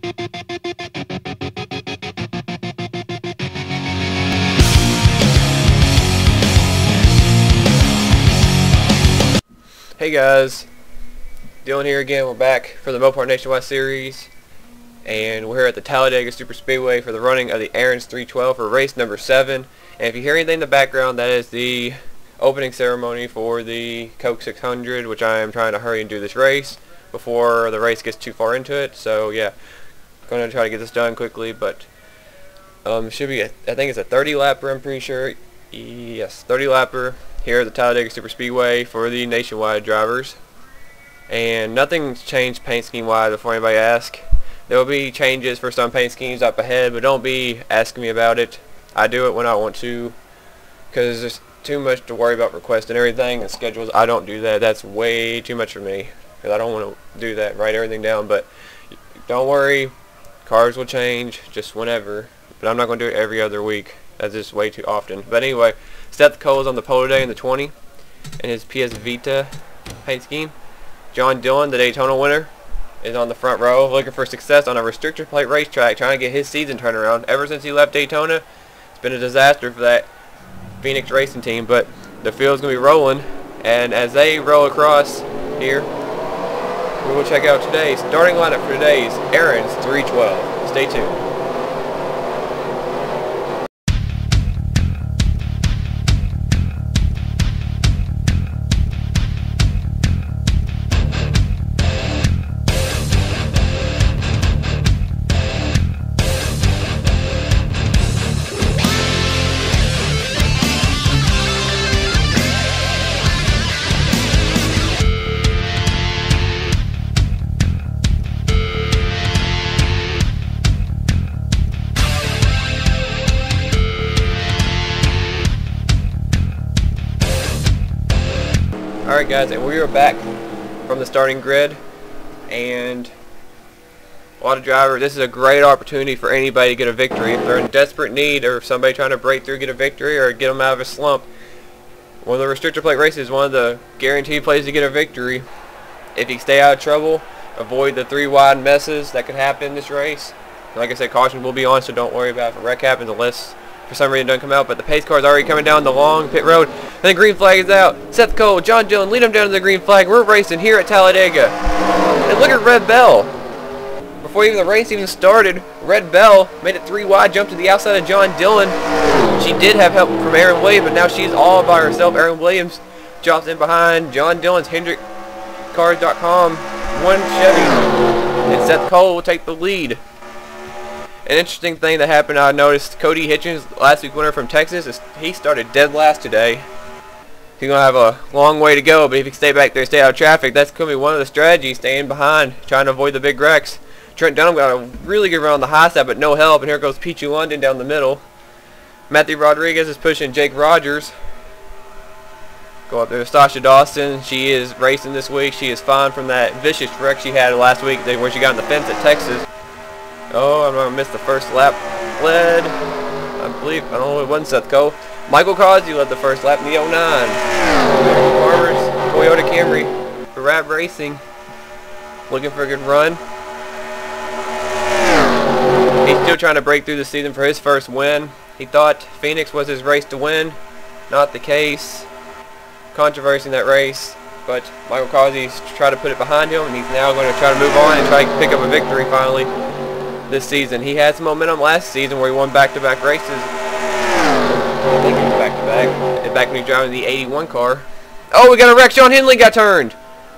Hey guys, Dylan here again. We're back for the Mopar Nationwide Series, and we're here at the Talladega Super Speedway for the running of the Aaron's 312 for race number 7. And if you hear anything in the background, that is the opening ceremony for the Coke 600, which I am trying to hurry and do this race before the race gets too far into it. So yeah, going to try to get this done quickly, but should be I think it's a 30 lapper, I'm pretty sure. Yes, 30 lapper here at the Talladega Super Speedway for the nationwide drivers. And nothing's changed paint scheme wise before anybody asks. There will be changes for some paint schemes up ahead, but don't be asking me about it. I do it when I want to, because there's too much to worry about requesting everything and schedules. I don't do that. That's way too much for me, because I don't want to do that, write everything down. But don't worry, cars will change just whenever, but I'm not going to do it every other week. That's just way too often. But anyway, Seth Cole's on the pole today in the 20 in his PS Vita paint scheme. John Dillon, the Daytona winner, is on the front row looking for success on a restrictor plate racetrack, trying to get his season turned around. Ever since he left Daytona, it's been a disaster for that Phoenix racing team. But the field's going to be rolling, and as they roll across here, we will check out today's starting lineup for today's Aaron's 312. Stay tuned. Alright guys, and we are back from the starting grid, and a lot of drivers, this is a great opportunity for anybody to get a victory. If they're in desperate need, or if somebody trying to break through, get a victory, or get them out of a slump, one of the restrictor plate races is one of the guaranteed places to get a victory. If you stay out of trouble, avoid the 3 wide messes that could happen in this race. And like I said, caution will be on, so don't worry about if a wreck happens unless for some reason it doesn't come out. But the pace car is already coming down the long pit road, and the green flag is out. Seth Cole, John Dillon, lead them down to the green flag. We're racing here at Talladega. And look at Red Bell. Before even the race even started, Red Bell made it 3 wide, jumped to the outside of John Dillon. She did have help from Aaron Williams, but now she's all by herself. Aaron Williams drops in behind John Dillon's HendrickCars.com 1 Chevy, and Seth Cole will take the lead. An interesting thing that happened, I noticed Cody Hitchens, last week's winner from Texas, he started dead last today. He's going to have a long way to go, but if he can stay back there, stay out of traffic, that's going to be one of the strategies, staying behind, trying to avoid the big wrecks. Trent Dunham got a really good run on the high side, but no help, and here goes Peachy London down the middle. Matthew Rodriguez is pushing Jake Rogers. Go up there to Sasha Dawson. She is racing this week. She is fine from that vicious wreck she had last week where she got in the fence at Texas. Oh, I'm going to miss the first lap. Led, I believe, I don't know, it wasn't Seth Cole. Michael Causey led the first lap in the 09. Farmers Toyota Camry for Rab Racing. Looking for a good run. He's still trying to break through the season for his first win. He thought Phoenix was his race to win. Not the case. Controversy in that race. But Michael Causey's tried to put it behind him, and he's now going to try to move on and try to pick up a victory finally this season. He had some momentum last season where he won back-to-back races. I think it was back-to-back. And back when he was driving the 81 car. Oh, we got a wreck. Sean Henley got turned.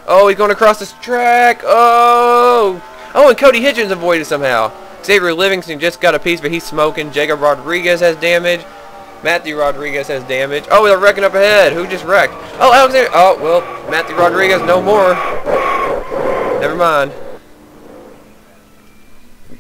Oh, he's going across this track. Oh, and Cody Hitchens avoided somehow. Xavier Livingston just got a piece, but he's smoking. Jacob Rodriguez has damage. Matthew Rodriguez has damage. Oh, they're wrecking up ahead. Who just wrecked? Oh, Alexander. Oh, well, Matthew Rodriguez, no more. Never mind.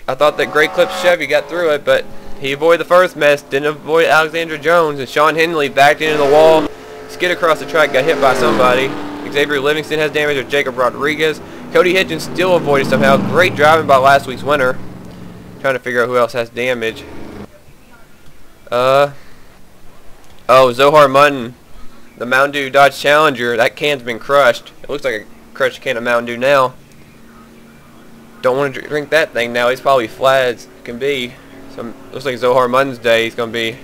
I thought that Great Clips Chevy got through it, but he avoided the first mess, didn't avoid Alexander Jones, and Sean Henley backed into the wall, skid across the track, got hit by somebody. Xavier Livingston has damage with Jacob Rodriguez. Cody Hitchens still avoided somehow. Great driving by last week's winner. Trying to figure out who else has damage. Oh, Zohar Mutton, the Mountain Dew Dodge Challenger. That can's been crushed. It looks like a crushed can of Mountain Dew now. Don't want to drink that thing now. He's probably flat as can be. So looks like Zohar Mun's day is going to be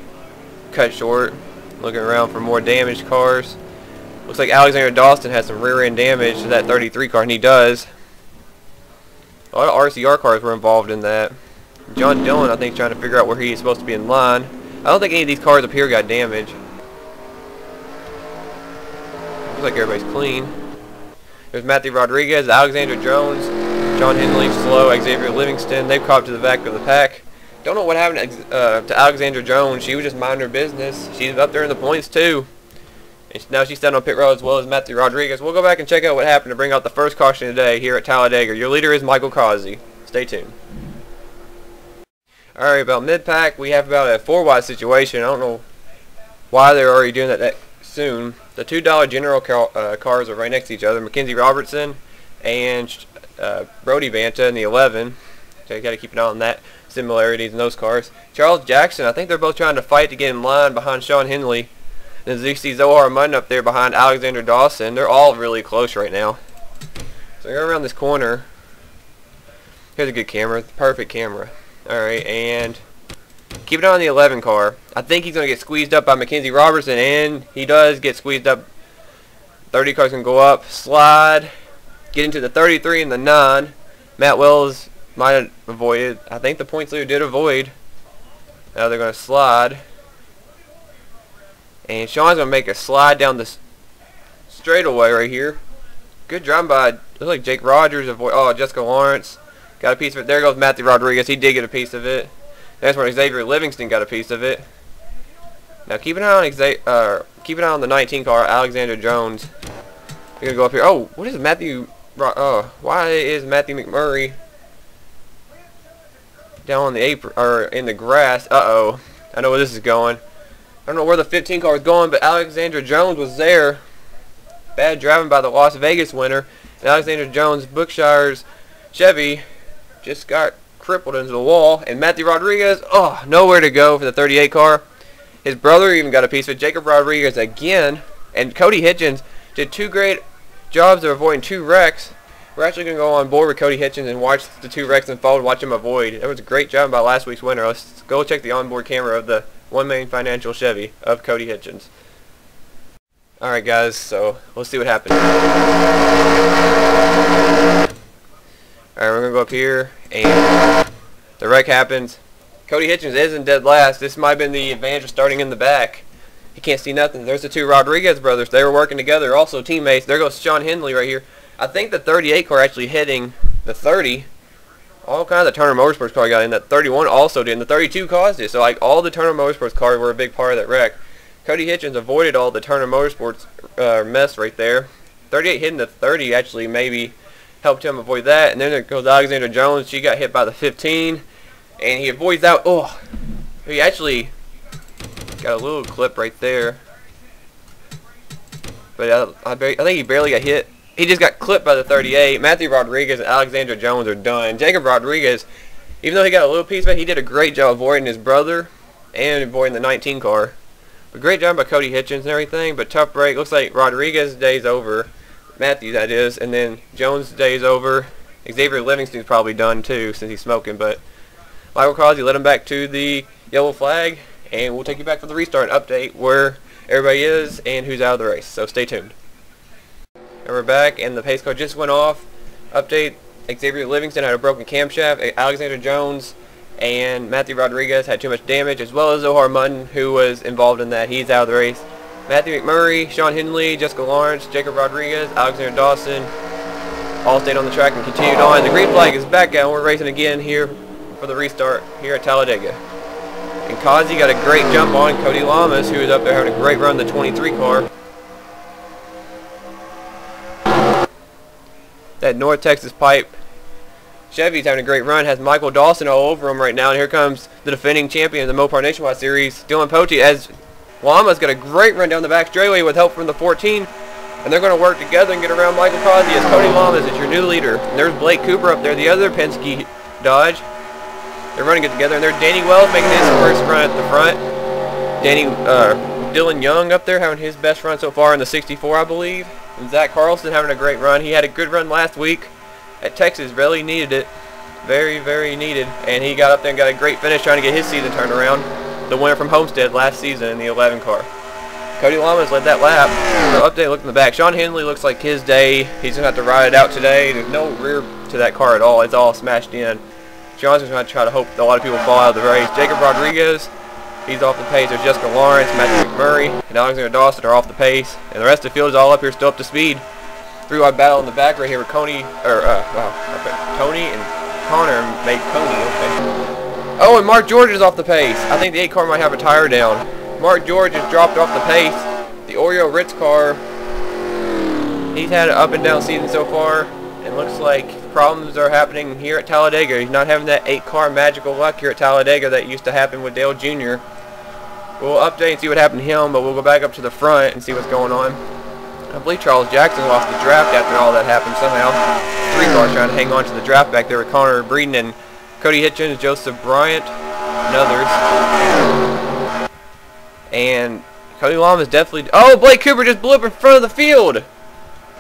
cut short. Looking around for more damaged cars. Looks like Alexander Dawson has some rear end damage to that 33 car, and he does. A lot of RCR cars were involved in that. John Dillon, I think, is trying to figure out where he's supposed to be in line. I don't think any of these cars up here got damaged. Looks like everybody's clean. There's Matthew Rodriguez, Alexander Jones, John Henley, Slow, Xavier Livingston. They've caught up to the back of the pack. Don't know what happened to Alexander Jones. She was just minding her business. She's up there in the points too. And now she's standing on pit road as well as Matthew Rodriguez. We'll go back and check out what happened to bring out the first caution today here at Talladega. Your leader is Michael Causey. Stay tuned. Alright, about mid-pack, we have about a 4-wide situation. I don't know why they're already doing that soon. The $2 General cars are right next to each other. Mackenzie Robertson and Brody Vanta in the 11. So you got to keep an eye on that. Similarities in those cars. Charles Jackson, I think they're both trying to fight to get in line behind Sean Henley. Then you see Zohar Munn up there behind Alexander Dawson. They're all really close right now. So go around this corner. Here's a good camera. Perfect camera. Alright, and keep an eye on the 11 car. I think he's going to get squeezed up by Mackenzie Robertson, and he does get squeezed up. 30 car's going to go up, slide, get into the 33 and the 9. Matt Wells might have avoided. I think the points leader did avoid. Now they're going to slide. And Sean's going to make a slide down the straightaway right here. Good job by, looks like Jake Rogers. Jessica Lawrence got a piece of it. There goes Matthew Rodriguez. He did get a piece of it. That's where Xavier Livingston got a piece of it. Now keep an eye on the 19 car, Alexander Jones. We're gonna go up here. Oh, what is Matthew? Why is Matthew McMurray down on the apron or in the grass? I know where this is going. I don't know where the 15 car was going, but Alexander Jones was there. Bad driving by the Las Vegas winner. And Alexander Jones, Bookshire's Chevy, just got crippled into the wall. And Matthew Rodriguez, nowhere to go for the 38 car. His brother even got a piece of it. Jacob Rodriguez again. And Cody Hitchens did 2 great jobs of avoiding 2 wrecks. We're actually going to go on board with Cody Hitchens and watch the 2 wrecks unfold and watch him avoid. That was a great job by last week's winner. Let's go check the onboard camera of the One Main Financial Chevy of Cody Hitchens. Alright guys, so let's see what happens. Alright, we're going to go up here and the wreck happens. Cody Hitchens isn't dead last. This might have been the advantage of starting in the back. He can't see nothing. There's the 2 Rodriguez brothers. They were working together, also teammates. There goes Sean Henley right here. I think the 38 car actually hitting the 30. All kinds of Turner Motorsports car got in. That 31 also did. And the 32 caused it. So like all the Turner Motorsports cars were a big part of that wreck. Cody Hitchens avoided all the Turner Motorsports mess right there. 38 hitting the 30 actually maybe helped him avoid that. And then there goes Alexander Jones. She got hit by the 15. And he avoids that. Oh, he actually got a little clip right there. But I think he barely got hit. He just got clipped by the 38. Matthew Rodriguez and Alexander Jones are done. Jacob Rodriguez, even though he got a little piece of it, he did a great job avoiding his brother and avoiding the 19 car. But great job by Cody Hitchens and everything, but tough break. Looks like Rodriguez's day's over. Matthew, that is. And then Jones' day's over. Xavier Livingston's probably done too since he's smoking. But Michael Causey led him back to the yellow flag. And we'll take you back for the restart update where everybody is and who's out of the race. So stay tuned. And we're back, and the pace car just went off. Update, Xavier Livingston had a broken camshaft. Alexander Jones and Matthew Rodriguez had too much damage, as well as Zohar Munn, who was involved in that. He's out of the race. Matthew McMurray, Sean Henley, Jessica Lawrence, Jacob Rodriguez, Alexander Dawson all stayed on the track and continued on. The green flag is back out. We're racing again here for the restart here at Talladega. And Causey got a great jump on Cody Lamas, who was up there having a great run in the 23 car. That North Texas pipe Chevy's having a great run, has Michael Dawson all over him right now, and here comes the defending champion of the Mopar Nationwide Series, Dylan Pote, as Lama's got a great run down the back straightaway with help from the 14, and they're going to work together and get around Michael Causey as Cody Lamas is your new leader. And there's Blake Cooper up there, the other Penske Dodge. They're running it together, and there's Danny Wells making his first run at the front. Dylan Young up there having his best run so far in the 64, I believe. And Zach Carlson having a great run. He had a good run last week at Texas, really needed it. Very, very needed. And he got up there and got a great finish trying to get his season turned around. The winner from Homestead last season in the 11 car. Cody Lamas led that lap. So update, look in the back. Sean Henley looks like his day. He's going to have to ride it out today. There's no rear to that car at all. It's all smashed in. Sean's going to try to hope that a lot of people fall out of the race. Jacob Rodriguez, he's off the pace. There's Jessica Lawrence, Matthew McMurray, and Alexander Dawson are off the pace. And the rest of the field is all up here, still up to speed. Three-wide battle in the back right here with Tony and Connor make Coney. Okay. Oh, and Mark George is off the pace. I think the 8 car might have a tire down. Mark George has dropped off the pace. The Oreo Ritz car, he's had an up and down season so far. It looks like problems are happening here at Talladega. He's not having that 8 car magical luck here at Talladega that used to happen with Dale Jr. We'll update and see what happened to him, but we'll go back up to the front and see what's going on. I believe Charles Jackson lost the draft after all that happened somehow. 3 cars trying to hang on to the draft back there with Connor Breeden and Cody Hitchens, Joseph Bryant, and others. And Cody Lamas definitely... Oh, Blake Cooper just blew up in front of the field!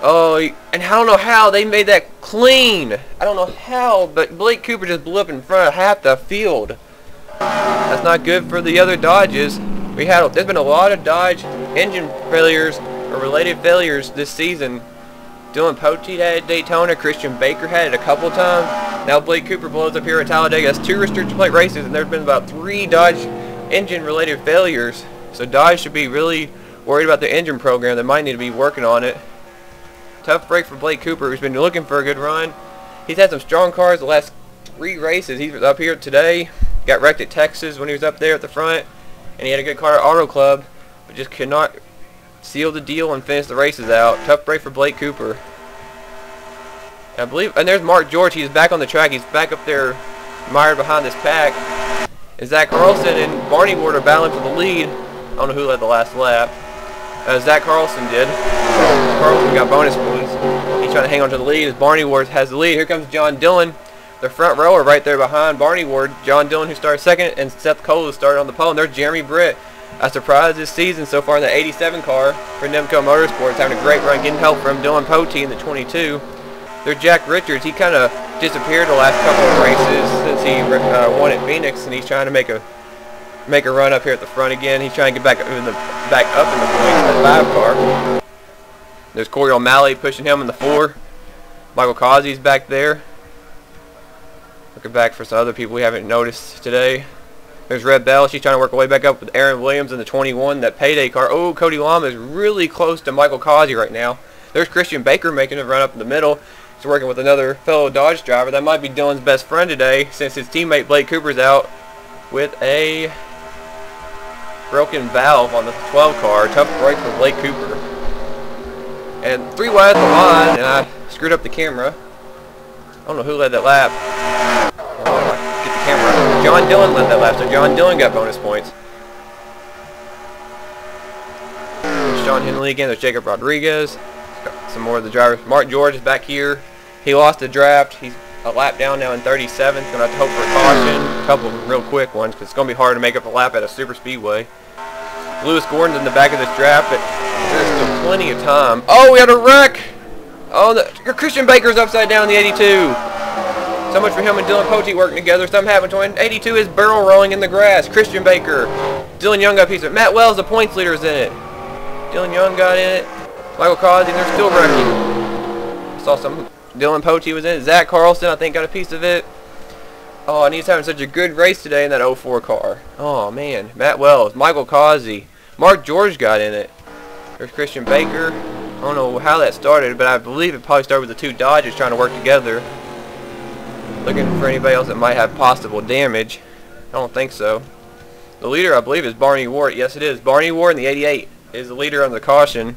Oh, and I don't know how they made that clean. I don't know how, but Blake Cooper just blew up in front of half the field. That's not good for the other Dodges. There's been a lot of Dodge engine failures or related failures this season. Dylan Poteet had it at Daytona. Christian Baker had it a couple times. Now Blake Cooper blows up here at Talladega. That's 2 restricted plate races, and there's been about 3 Dodge engine-related failures. So Dodge should be really worried about their engine program. They might need to be working on it. Tough break for Blake Cooper, who's been looking for a good run. He's had some strong cars the last 3 races. He's up here today. Got wrecked at Texas when he was up there at the front. And he had a good car at Auto Club, but just could not seal the deal and finish the races out. Tough break for Blake Cooper. And there's Mark George. He's back on the track. He's back up there mired behind this pack. And Zach Carlson and Barney Ward are battling for the lead. I don't know who led the last lap. Zach Carlson did. Carlson got bonus points. He's trying to hang on to the lead as Barney Ward has the lead. Here comes John Dillon, the front rower right there behind Barney Ward. John Dillon, who started second, and Seth Cole, who started on the pole. And there's Jeremy Britt. A surprise this season so far in the 87 car for Nemco Motorsports, having a great run, getting help from Dylan Poteet in the 22. There's Jack Richards. He kind of disappeared the last couple of races since he won at Phoenix, and he's trying to make a run up here at the front again. He's trying to get back up in the points in the 5 car. There's Corey O'Malley pushing him in the 4. Michael Causey's back there. Looking back for some other people we haven't noticed today. There's Red Bell. She's trying to work her way back up with Aaron Williams in the 21, that payday car. Oh, Cody Lama is really close to Michael Causey right now. There's Christian Baker making a run up in the middle. He's working with another fellow Dodge driver. That might be Dylan's best friend today, since his teammate Blake Cooper's out with a broken valve on the 12 car. Tough break for Blake Cooper. And 3 wide at the line, and I screwed up the camera. I don't know who led that lap. Get the camera. John Dillon led that lap, so John Dillon got bonus points. There's Sean Henley again. There's Jacob Rodriguez. Got some more of the drivers. Mark George is back here. He lost the draft. He's a lap down now in 37th. Going to have to hope for a caution. A couple of real quick ones, because it's going to be hard to make up a lap at a super speedway. Lewis Gordon's in the back of this draft, but there's still plenty of time. Oh, we had a wreck! Oh, Christian Baker's upside down in the 82. So much for him and Dylan Poteet working together. Something happened to him. 82 is barrel rolling in the grass. Christian Baker. Dylan Young got a piece of it. Matt Wells, the points leader, is in it. Dylan Young got in it. Michael Causey, they're still wrecking. Saw some. Dylan Poteet was in it. Zach Carlson, I think, got a piece of it. Oh, and he's having such a good race today in that 04 car. Oh, man. Matt Wells, Michael Causey. Mark George got in it. There's Christian Baker. I don't know how that started, but I believe it probably started with the 2 Dodges trying to work together. Looking for anybody else that might have possible damage. I don't think so. The leader, I believe, is Barney Ward. Yes, it is. Barney Ward in the 88 is the leader on the caution.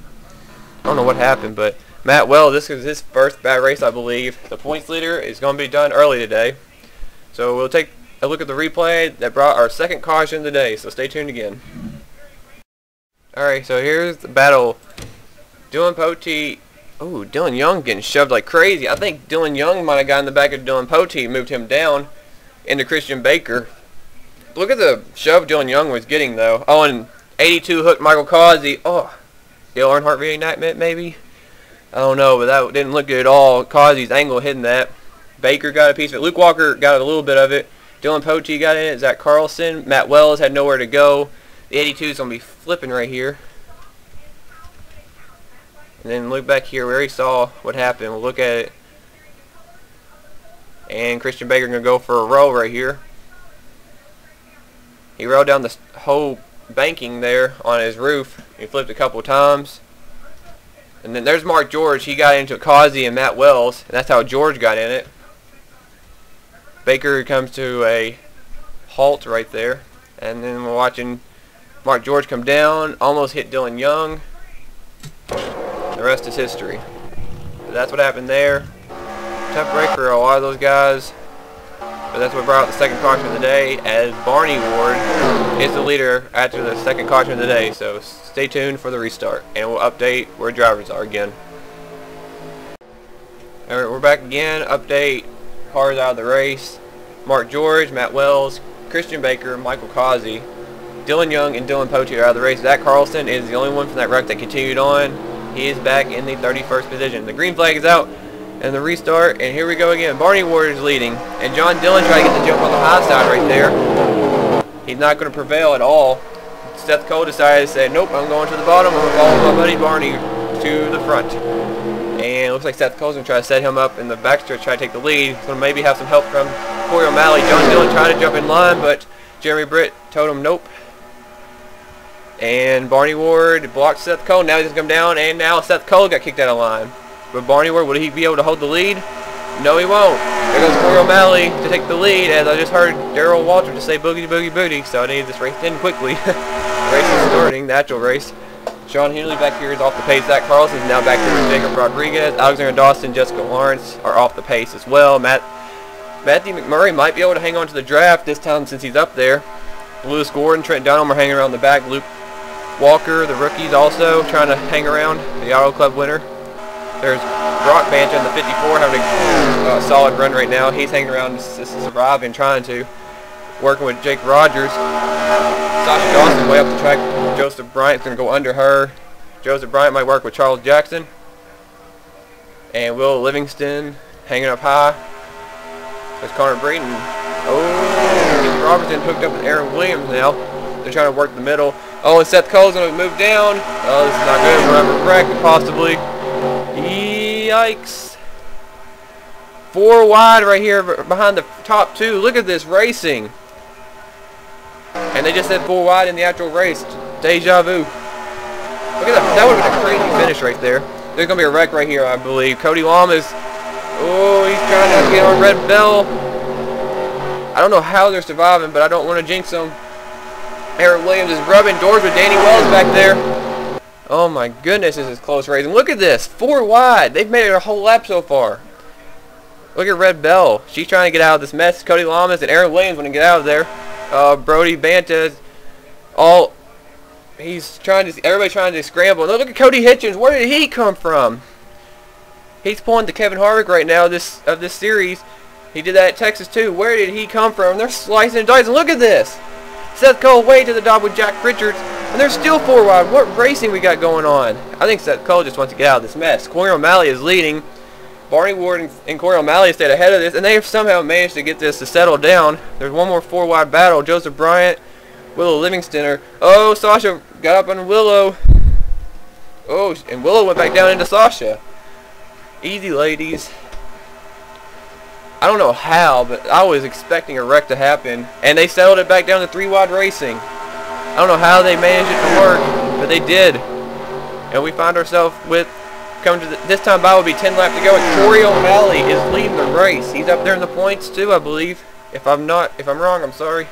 I don't know what happened, but Matt Wells, this is his first bad race, I believe. The points leader is going to be done early today. So we'll take a look at the replay that brought our second caution today. So stay tuned again. Alright, so here's the battle. Dylan Poteet. Oh, Dylan Young getting shoved like crazy. I think Dylan Young might have gotten in the back of Dylan Poteet, moved him down into Christian Baker. Look at the shove Dylan Young was getting, though. Oh, and 82 hooked Michael Causey. Oh, Dale Earnhardt reenactment, maybe? I don't know, but that didn't look good at all. Causey's angle hitting that. Baker got a piece of it. Luke Walker got a little bit of it. Dylan Pote got in it. Zach Carlson. Matt Wells had nowhere to go. The 82 is going to be flipping right here. And then look back here. We already saw what happened. We'll look at it. And Christian Baker going to go for a roll right here. He rolled down the whole banking there on his roof. He flipped a couple times. And then there's Mark George. He got into Causey and Matt Wells. And that's how George got in it. Baker comes to a halt right there. And then we're watching Mark George come down. Almost hit Dylan Young. The rest is history. So that's what happened there. Tough break for a lot of those guys. But that's what brought out the second caution of the day, as Barney Ward is the leader after the second caution of the day. So stay tuned for the restart, and we'll update where drivers are again. Alright, we're back again. Update cars out of the race. Mark George, Matt Wells, Christian Baker, Michael Causey, Dylan Young, and Dylan Pote are out of the race. Zach Carlson is the only one from that wreck that continued on. He is back in the 31st position. The green flag is out. And the restart, and here we go again. Barney Ward is leading, and John Dillon tried to get the jump on the high side right there. He's not going to prevail at all. Seth Cole decided to say, nope, I'm going to the bottom. I'm going to follow my buddy Barney to the front. And it looks like Seth Cole's going to try to set him up in the backstretch, try to take the lead. He's going to maybe have some help from Corey O'Malley. John Dillon tried to jump in line, but Jeremy Britt told him nope. And Barney Ward blocked Seth Cole. Now he's going to come down, and now Seth Cole got kicked out of line. But Barney Ward, will he be able to hold the lead? No, he won't. There goes Corey O'Malley to take the lead, as I just heard Darrell Walter just say boogity boogie booty, so I need this race to end quickly. The race is starting, the actual race. Sean Henley back here is off the pace. Zach Carlson is now back here with Jacob Rodriguez. Alexander Dawson, Jessica Lawrence are off the pace as well. Matthew McMurray might be able to hang on to the draft this time since he's up there. Lewis Gordon, Trent Dunham are hanging around the back. Luke Walker, the rookies, also trying to hang around, the Auto Club winner. There's Brock Bancha in the 54 having a solid run right now. He's hanging around just surviving, trying to. Working with Jake Rogers. Sasha Dawson way up the track. Joseph Bryant's going to go under her. Joseph Bryant might work with Charles Jackson. And Will Livingston hanging up high. There's Connor Breeden. Oh, Keith Robertson hooked up with Aaron Williams now. They're trying to work the middle. Oh, and Seth Cole's going to move down. Oh, this is not good. We'll have a wreck, possibly. Yikes. 4 wide right here behind the top two. Look at this racing. And they just said 4 wide in the actual race. Deja vu. Look at that. That would have been a crazy finish right there. There's going to be a wreck right here, I believe. Cody Lamas. Oh, he's trying to get on Red Bell. I don't know how they're surviving, but I don't want to jinx them. Aaron Williams is rubbing doors with Danny Wells back there. Oh my goodness, this is close racing. Look at this, 4 wide. They've made it a whole lap so far. Look at Red Bell. She's trying to get out of this mess. Cody Lamas and Aaron Williams want to get out of there. Brody Banta, everybody's trying to scramble. And look at Cody Hitchens. Where did he come from? He's pulling to Kevin Harvick right now of this series. He did that at Texas too. Where did he come from? They're slicing and dicing. Look at this. Seth Cole way to the top with Jack Richards. And they're still 4 wide. What racing we got going on? I think Seth Cole just wants to get out of this mess. Corey O'Malley is leading. Barney Ward and Corey O'Malley stayed ahead of this, and they have somehow managed to get this to settle down. There's one more 4 wide battle. Joseph Bryant, Willow Livingston. Oh, Sasha got up on Willow. Oh, and Willow went back down into Sasha. Easy, ladies. I don't know how, but I was expecting a wreck to happen, and they settled it back down to 3 wide racing. I don't know how they managed it to work, but they did. And we find ourselves with coming to this time by will be 10 laps to go, and Corey O'Malley is leading the race. He's up there in the points too, I believe. If I'm wrong, I'm sorry.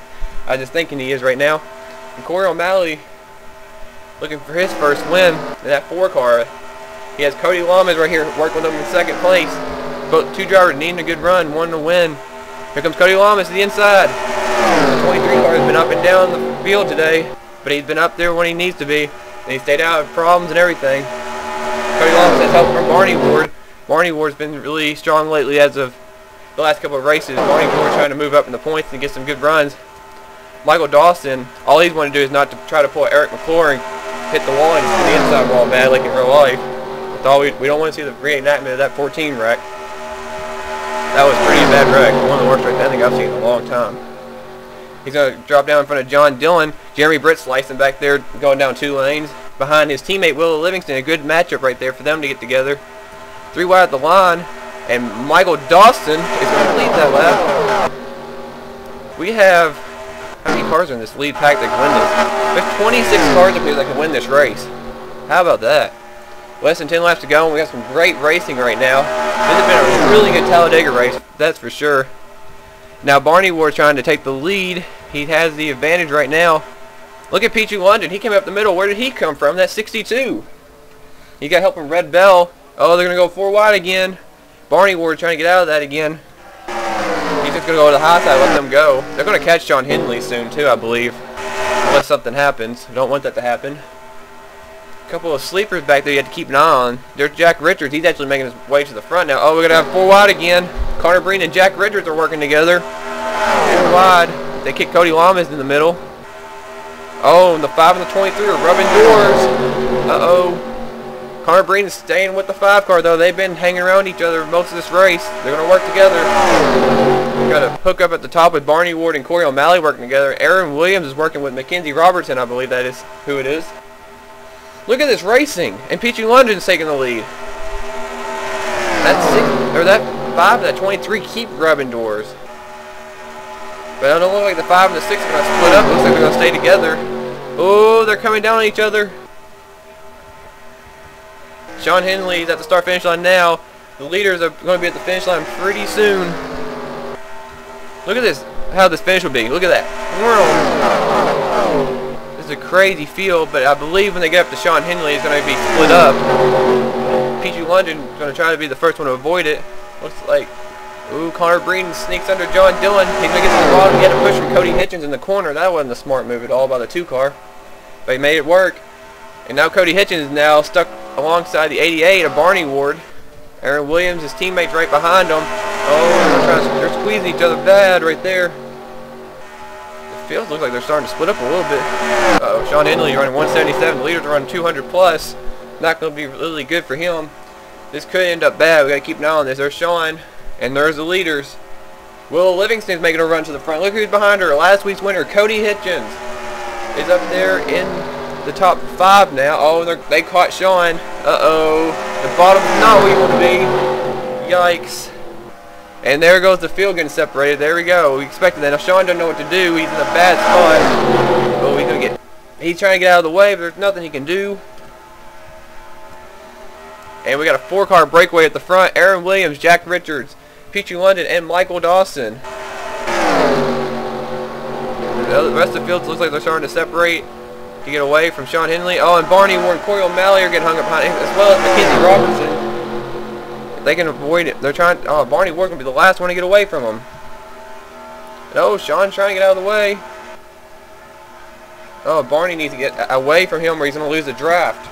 I'm just thinking he is right now. And Corey O'Malley looking for his first win in that 4 car. He has Cody Lamas right here working with him in second place. Both 2 drivers needing a good run, one to win. Here comes Cody Lamas to the inside. The 23 car has been up and down the field today, but he's been up there when he needs to be, and he stayed out of problems and everything. Cody Lamas has help from Barney Ward. Barney Ward's been really strong lately as of the last couple of races. Barney Ward trying to move up in the points and get some good runs. Michael Dawson, all he's want to do is not to try to pull Eric McLaurin, hit the wall and the inside wall bad like in real life. That's all we don't want to see the reenactment of that 14 wreck. That was pretty bad wreck. One of the worst wrecks I think I've seen in a long time. He's going to drop down in front of John Dillon. Jeremy Britt slicing back there, going down 2 lanes. Behind his teammate Willow Livingston. A good matchup right there for them to get together. 3 wide at the line. And Michael Dawson is going to lead that lap. We have... How many cars are in this lead pack that can win this? There's 26 cars up here that can win this race. How about that? Less than 10 laps to go, and we got some great racing right now. This has been a really good Talladega race, that's for sure. Now Barney Ward trying to take the lead. He has the advantage right now. Look at Peachy London. He came up the middle. Where did he come from? That's 62. He got help from Red Bell. Oh, they're going to go 4 wide again. Barney Ward trying to get out of that again. He's just going to go to the high side, let them go. They're going to catch Sean Henley soon too, I believe. Unless something happens. I don't want that to happen. A couple of sleepers back there you have to keep an eye on. There's Jack Richards. He's actually making his way to the front now. Oh, we're going to have 4 wide again. Connor Breen and Jack Richards are working together. 4 wide. They kick Cody Lamas in the middle. Oh, and the 5 and the 23 are rubbing doors. Uh-oh. Connor Breen is staying with the 5 car, though. They've been hanging around each other most of this race. They're going to work together. We've got a hook up at the top with Barney Ward and Corey O'Malley working together. Aaron Williams is working with Mackenzie Robertson, I believe that is who it is. Look at this racing. And Peachy London's taking the lead. That 5 and that 23 keep rubbing doors. But it don't look like the 5 and the 6 are going to split up. It looks like they're going to stay together. Oh, they're coming down on each other. Sean Henley's at the start-finish line now. The leaders are going to be at the finish line pretty soon. Look at this, how this finish will be. Look at that. This is a crazy field, but I believe when they get up to Sean Henley, it's going to be split up. Peachy London is going to try to be the first one to avoid it. Looks like, ooh, Connor Breen sneaks under John Dillon. He's going to get to the bottom. He had to push from Cody Hitchens in the corner. That wasn't a smart move at all by the 2 car. But he made it work. And now Cody Hitchens is now stuck alongside the 88 of Barney Ward. Aaron Williams, his teammates right behind him. Oh, they're squeezing each other bad right there. The fields look like they're starting to split up a little bit. Uh-oh, Sean Henley running 177. The leaders are running 200 plus. Not going to be really good for him. This could end up bad. We got to keep an eye on this. There's Sean, and there's the leaders. Will Livingston's making a run to the front. Look who's behind her. Last week's winner, Cody Hitchens, is up there in the top 5 now. Oh, they caught Sean. Uh-oh. The bottom's not where you want to be. Yikes. And there goes the field getting separated. There we go. We expected that. Now Sean doesn't know what to do. He's in a bad spot. Oh, he's trying to get out of the way, but there's nothing he can do. And we got a 4-car breakaway at the front. Aaron Williams, Jack Richards, Peachy London, and Michael Dawson. The rest of the field looks like they're starting to separate to get away from Sean Henley. Oh, and Barney Ward and Corey O'Malley are getting hung up behind him, as well as Mackenzie Robertson. If they can avoid it, they're trying. Oh, Barney Ward can be the last one to get away from him. No, Sean's trying to get out of the way. Oh, Barney needs to get away from him or he's going to lose the draft.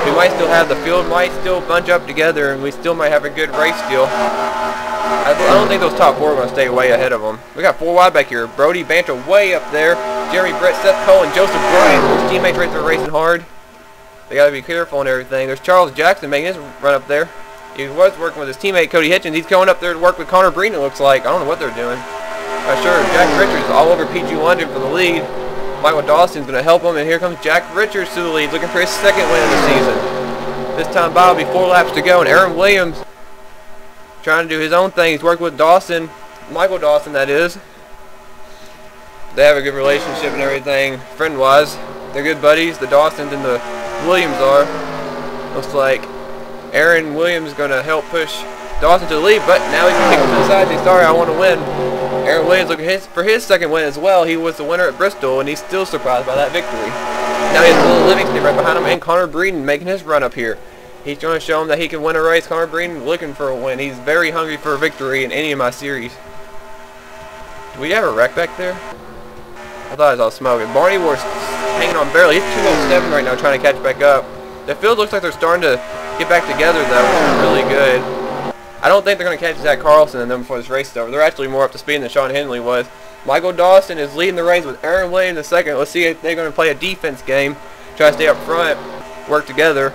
We might still have the field, might still bunch up together, and we still might have a good race still. I don't think those top 4 are going to stay way ahead of them. We got 4 wide back here. Brody Banter way up there. Jeremy Brett, Seth Cole, and Joseph Bryant. His teammates right there racing hard. They got to be careful and everything. There's Charles Jackson making his run up there. He was working with his teammate Cody Hitchens. He's going up there to work with Connor Breen, it looks like. I don't know what they're doing. Sure, Jack Richards is all over Peachy London for the lead. Michael Dawson's going to help him, and here comes Jack Richards to the lead, looking for his 2nd win of the season. This time by will be 4 laps to go, and Aaron Williams trying to do his own thing. He's working with Dawson, Michael Dawson that is. They have a good relationship and everything, friend-wise. They're good buddies, the Dawsons and the Williams are. Looks like Aaron Williams is going to help push Dawson to the lead, but now he can kick him to the side and say, sorry, I want to win. Aaron Williams looking for his 2nd win as well. He was the winner at Bristol, and he's still surprised by that victory. Now he has Will Livingston right behind him, and Connor Breeden making his run up here. He's going to show him that he can win a race. Connor Breeden looking for a win. He's very hungry for a victory in any of my series. Do we have a wreck back there? I thought I was all smoking. Barney Ward's hanging on barely. He's 207 right now trying to catch back up. The field looks like they're starting to get back together, though, which is really good. I don't think they're going to catch Zach Carlson and them before this race is over. They're actually more up to speed than Sean Henley was. Michael Dawson is leading the race with Aaron Williams in 2nd. Let's see if they're going to play a defense game. Try to stay up front. Work together.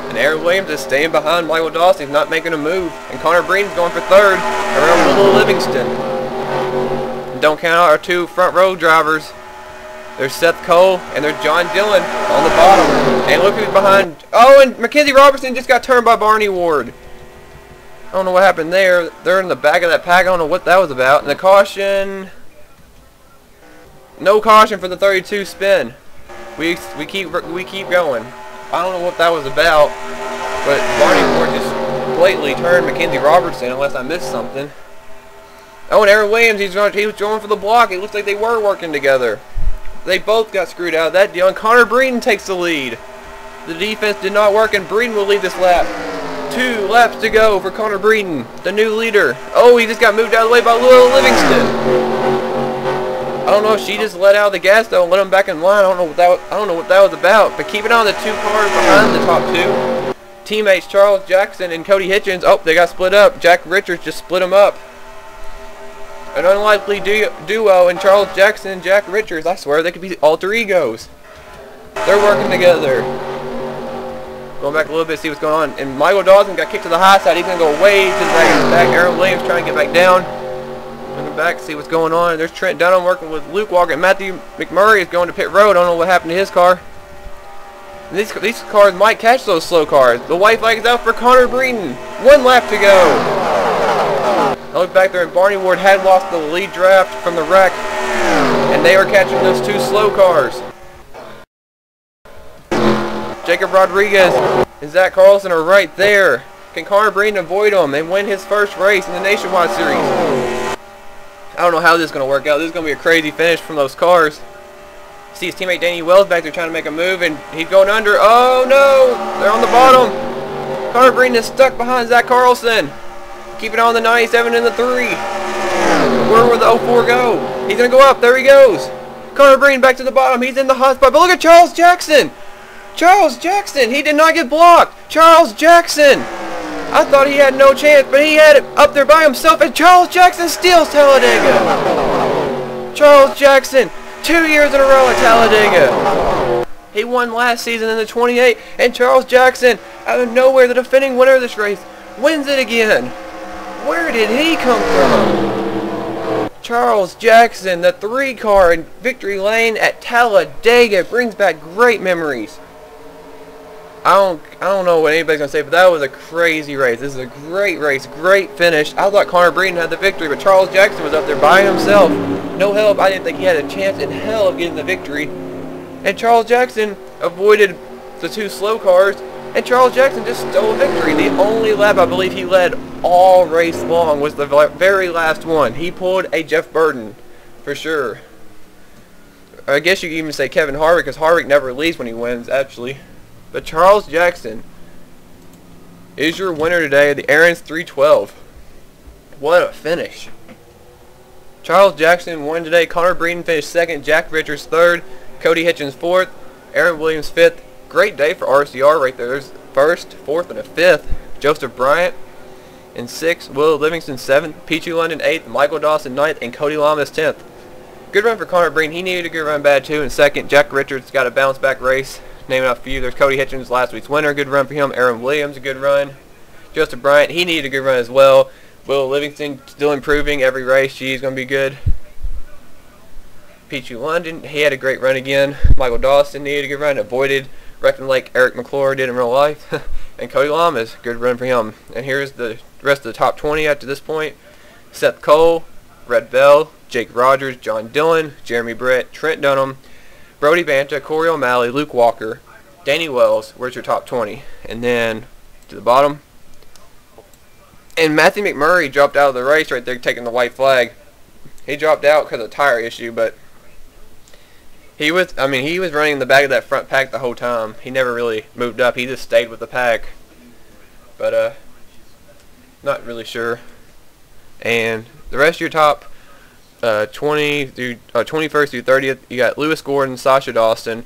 And Aaron Williams is staying behind Michael Dawson. He's not making a move. And Connor Breen's going for third around Will Livingston. And don't count out our two front row drivers. There's Seth Cole and there's John Dillon on the bottom. And look who's behind. Oh, and Mackenzie Robertson just got turned by Barney Ward. I don't know what happened there. They're in the back of that pack. I don't know what that was about. And the caution. No caution for the 32 spin. We keep going. I don't know what that was about, but Barney Ward just blatantly turned Mackenzie Robertson, unless I missed something. Oh, and Aaron Williams, he was going for the block. It looks like they were working together. They both got screwed out of that deal, and Connor Breen takes the lead. The defense did not work, and Breen will lead this lap. 2 laps to go for Connor Breen, the new leader. Oh, he just got moved out of the way by Will Livingston. I don't know if she just let out the gas though and let him back in line. I don't know what that was about. But keeping on the 2 cars behind the top 2, teammates Charles Jackson and Cody Hitchens. Oh, they got split up. Jack Richards just split them up. An unlikely duo in Charles Jackson and Jack Richards. I swear they could be alter egos. They're working together. Going back a little bit, see what's going on. And Michael Dawson got kicked to the high side. He's gonna go way to the back. Aaron Williams trying to get back down. Looking back, see what's going on. There's Trent Dunham working with Luke Walker. And Matthew McMurray is going to pit road. I don't know what happened to his car. And these cars might catch those slow cars. The white flag is out for Connor Breeden. 1 lap to go. I look back there, and Barney Ward had lost the lead draft from the wreck, and they were catching those 2 slow cars. Jacob Rodriguez and Zach Carlson are right there. Can Connor Breeden avoid them and win his first race in the Nationwide Series? I don't know how this is going to work out. This is going to be a crazy finish from those cars. See his teammate Danny Wells back there trying to make a move, and he's going under. Oh no! They're on the bottom. Connor Breeden is stuck behind Zach Carlson. Keeping on the 97 and the 3. Where will the 04 go? He's going to go up. There he goes. Connor Breeden back to the bottom. He's in the hot spot. But look at Charles Jackson. Charles Jackson. He did not get blocked. Charles Jackson. I thought he had no chance, but he had it up there by himself, and Charles Jackson steals Talladega. Charles Jackson, 2 years in a row at Talladega. He won last season in the 28, and Charles Jackson, out of nowhere, the defending winner of this race, wins it again. Where did he come from? Charles Jackson, the 3 car in victory lane at Talladega, brings back great memories. I don't know what anybody's going to say, but that was a crazy race. This is a great race, great finish. I thought Connor Breeden had the victory, but Charles Jackson was up there by himself. No help. I didn't think he had a chance in hell of getting the victory. And Charles Jackson avoided the 2 slow cars, and Charles Jackson just stole a victory. The only lap I believe he led all race long was the very last one. He pulled a Jeff Burton, for sure. I guess you could even say Kevin Harvick, because Harvick never leads when he wins, actually. But Charles Jackson is your winner today of the Aaron's 312. What a finish. Charles Jackson won today. Connor Breeden finished 2nd. Jack Richards 3rd. Cody Hitchens 4th. Aaron Williams 5th. Great day for RCR right there. There's 1st, 4th, and a 5th. Joseph Bryant in 6th. Will Livingston 7th. Peachy London 8th. Michael Dawson 9th. And Cody Lamas 10th. Good run for Connor Breeden. He needed a good run bad too in 2nd. Jack Richards got a bounce back race. Naming off a few. There's Cody Hitchens, last week's winner. Good run for him. Aaron Williams, a good run. Joseph Bryant, he needed a good run as well. Will Livingston still improving every race. She's going to be good. Peachy London, he had a great run again. Michael Dawson needed a good run. Avoided wrecking like Eric McClure did in real life. And Cody Lamas, good run for him. And here's the rest of the top 20 up to this point. Seth Cole, Red Bell, Jake Rogers, John Dillon, Jeremy Brett, Trent Dunham, Brody Banta, Corey O'Malley, Luke Walker, Danny Wells. Where's your top 20? And then to the bottom. And Matthew McMurray dropped out of the race right there, taking the white flag. He dropped out because of a tire issue, but he was running in the back of that front pack the whole time. He never really moved up. He just stayed with the pack. But not really sure. And the rest of your top 21st through 30th, you got Lewis Gordon, Sasha Dawson,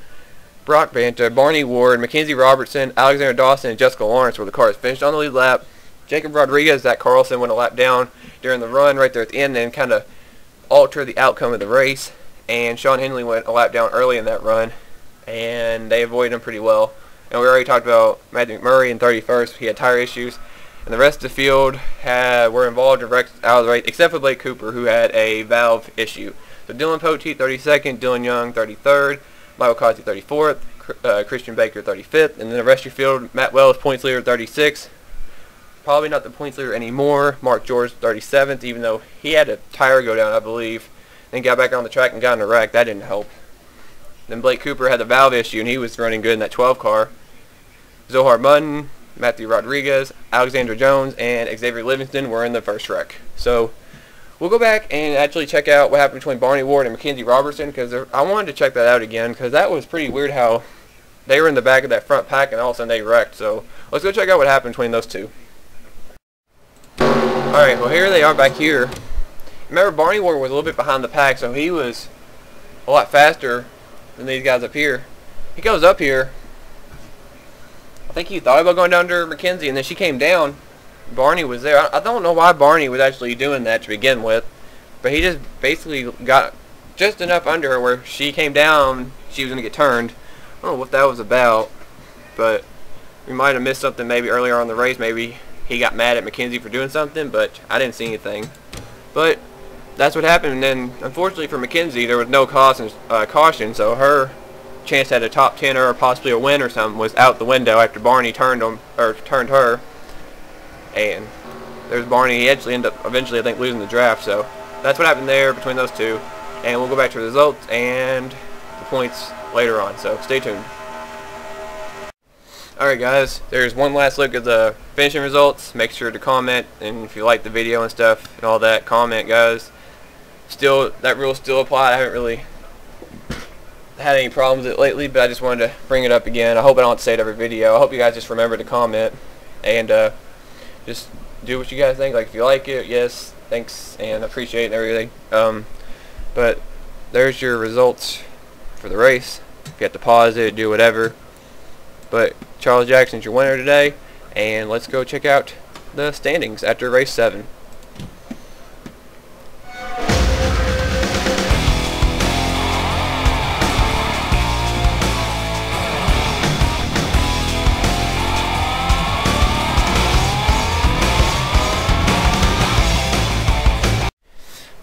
Brock Banta, Barney Ward, Mackenzie Robertson, Alexander Dawson, and Jessica Lawrence where the cars finished on the lead lap. Jacob Rodriguez, Zach Carlson went a lap down during the run right there at the end and kind of altered the outcome of the race. And Sean Henley went a lap down early in that run, and they avoided him pretty well. And we already talked about Matthew McMurray in 31st. He had tire issues. And the rest of the field were involved in wrecks out of the race, except for Blake Cooper, who had a valve issue. So Dylan Poteet, 32nd, Dylan Young, 33rd, Michael Causey, 34th, Christian Baker, 35th, and then the rest of your field, Matt Wells, points leader, 36th. Probably not the points leader anymore. Mark George, 37th, even though he had a tire go down, I believe. Then got back on the track and got in a wreck. That didn't help. Then Blake Cooper had the valve issue, and he was running good in that 12 car. Zohar Mutton, Matthew Rodriguez, Alexander Jones, and Xavier Livingston were in the first wreck. So we'll go back and actually check out what happened between Barney Ward and Mackenzie Robertson, because I wanted to check that out again, because that was pretty weird how they were in the back of that front pack and all of a sudden they wrecked. So let's go check out what happened between those two. Alright, well here they are back here. Remember, Barney Ward was a little bit behind the pack, so he was a lot faster than these guys up here. He goes up here. I think he thought about going down to Mackenzie, and then she came down. Barney was there. I don't know why Barney was actually doing that to begin with, but he just basically got just enough under her where she came down, she was going to get turned. I don't know what that was about, but we might have missed something maybe earlier on in the race. Maybe he got mad at Mackenzie for doing something, but I didn't see anything. But that's what happened, and then unfortunately for Mackenzie, there was no caution, so her chance at a top 10 or possibly a win or something was out the window after Barney turned her. And there's Barney. He actually ended up eventually, I think, losing the draft. So that's what happened there between those two, and we'll go back to the results and the points later on, so stay tuned. Alright guys, there's one last look at the finishing results. Make sure to comment, and if you like the video and stuff and all that, comment guys. Still, that rule still applies. I haven't really had any problems with it lately, but I just wanted to bring it up again. I hope I don't have to say it every video. I hope you guys just remember to comment and just do what you guys think. Like, if you like it, yes, thanks, and appreciate it and everything. But there's your results for the race. If you have to pause it, do whatever. But Charles Jackson's your winner today, and let's go check out the standings after race 7.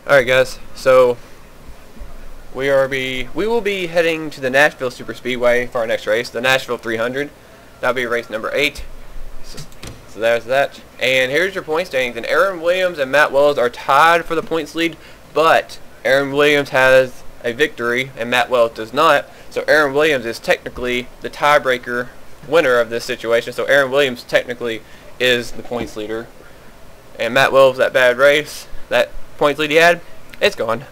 Alright guys, so we will be heading to the Nashville Super Speedway for our next race, the Nashville 300. That'll be race number 8. So there's that. And here's your point standings. And Aaron Williams and Matt Wells are tied for the points lead, but Aaron Williams has a victory and Matt Wells does not. So Aaron Williams is technically the tiebreaker winner of this situation. So Aaron Williams technically is the points leader. And Matt Wells, that bad race, that points lead he had, it's gone.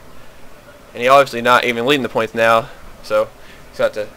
And he's obviously not even leading the points now, so he's got to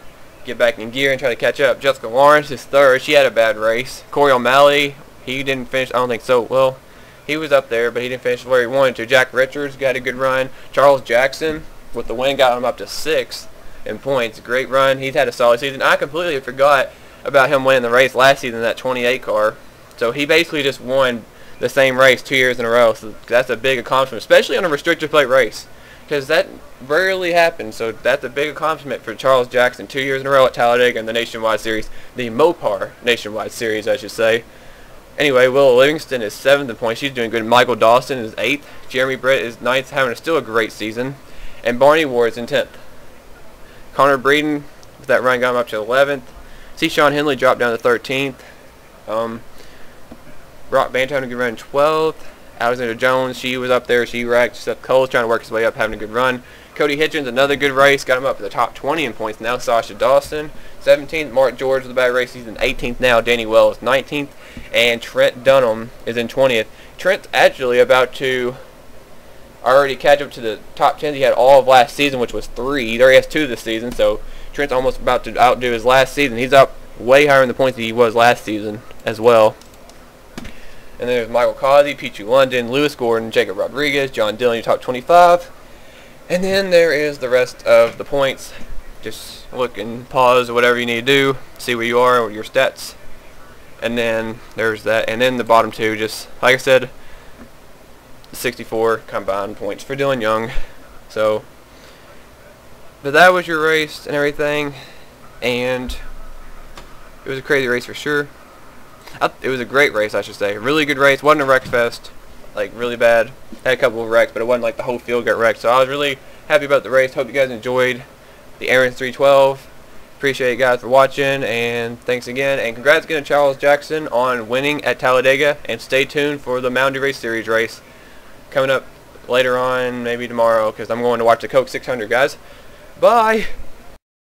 get back in gear and try to catch up. Jessica Lawrence is third. She had a bad race. Corey O'Malley, he didn't finish, I don't think so. Well, he was up there, but he didn't finish where he wanted to. Jack Richards got a good run. Charles Jackson, with the win, got him up to 6th in points. Great run. He's had a solid season. I completely forgot about him winning the race last season, that 28 car. So he basically just won the same race 2 years in a row. So that's a big accomplishment, especially on a restricted plate race, because that rarely happens. So that's a big accomplishment for Charles Jackson. 2 years in a row at Talladega in the Nationwide Series, the Mopar Nationwide Series, I should say. Anyway, Willow Livingston is 7th in points. She's doing good. Michael Dawson is 8th. Jeremy Brett is 9th, having still a great season. And Barney Ward is in 10th. Connor Breeden, with that run, got him up to 11th. See, Sean Henley dropped down to 13th. Brock Banton could run 12th. Alexander Jones, she was up there. She wrecked. Seth Cole's trying to work his way up, having a good run. Cody Hitchens, another good race, got him up to the top 20 in points. Now Sasha Dawson, 17th. Mark George with a bad race. He's in 18th now. Danny Wells, 19th. And Trent Dunham is in 20th. Trent's actually about to already catch up to the top 10 he had all of last season, which was 3. There he has 2 this season, so Trent's almost about to outdo his last season. He's up way higher in the points than he was last season as well. And then there's Michael Causey, Pichu London, Lewis Gordon, Jacob Rodriguez, John Dillon, your top 25. And then there is the rest of the points. Just look and pause or whatever you need to do, see where you are with your stats. And then there's that. And then the bottom 2, just like I said, 64 combined points for Dylan Young. So, but that was your race and everything. And It was a crazy race for sure. It was a great race, I should say. Really good race. Wasn't a wreck fest. Like, really bad. Had a couple of wrecks, but it wasn't like the whole field got wrecked. So I was really happy about the race. Hope you guys enjoyed the Aaron's 312. Appreciate you guys for watching, and thanks again. And congrats again to Charles Jackson on winning at Talladega. And stay tuned for the Mountain Dew Race Series race coming up later on, maybe tomorrow, because I'm going to watch the Coke 600, guys. Bye!